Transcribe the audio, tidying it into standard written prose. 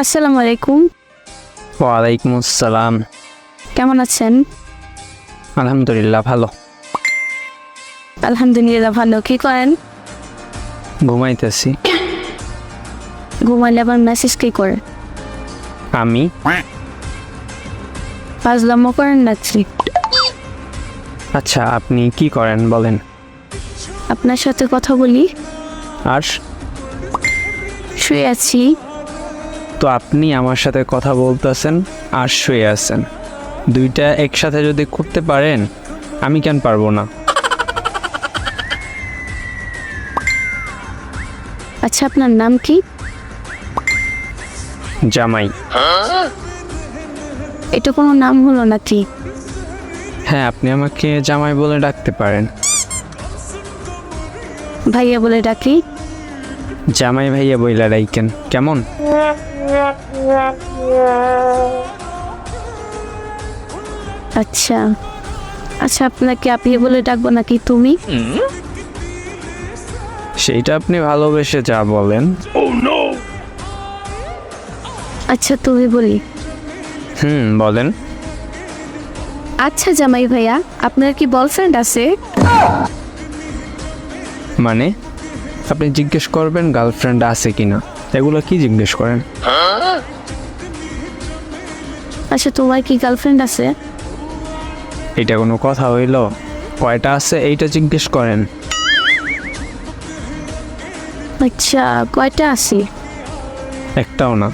আসসালামু আলাইকুম। ওয়ালাইকুম আসসালাম। কেমন আছেন? আলহামদুলিল্লাহ ভালো। আলহামদুলিল্লাহ ভালো। কি করেন? ঘুমাইতেছি। ঘুমাইলে আবার মেসেজ কি করে? আমি ফাজলামো করেন নাকি? আচ্ছা, আপনি কি করেন বলেন? আপনার সাথে কথা বলি। আর শুয়ে আছি। তো আপনি আমার সাথে কথা বলতেছেন আর শুয়ে আছেন, দুইটা একসাথে যদি করতে পারেন আমি কেন পারবো না? আচ্ছা, আপনার নাম কি? জামাই। এটা কোনো নাম হলো নাকি? হ্যাঁ, আপনি আমাকে জামাই বলে ডাকতে পারেন। ভাইয়া বলে ডাকি? জামাই ভাইয়া বইলা ডাইকেন কেমন? আচ্ছা আচ্ছা, আপনাকে আপনি বলে ডাকবো নাকি তুমি? সেইটা আপনি ভালোবেসে যা বলেন। আচ্ছা, তুমি বলি। বলেন। আচ্ছা জামাই ভাইয়া, আপনার কি বয়ফ্রেন্ড আছে? মানে আপনি জিজ্ঞেস করবেন গার্লফ্রেন্ড আছে কিনা, এগুলো কি জিজ্ঞেস করেন? আচ্ছা, তোমার কি গার্লফ্রেন্ড আছে? এটা কোনো কথা হইল? কয়টা আছে এইটা জিজ্ঞেস করেন। আচ্ছা, কয়টা আছে? একটাও না।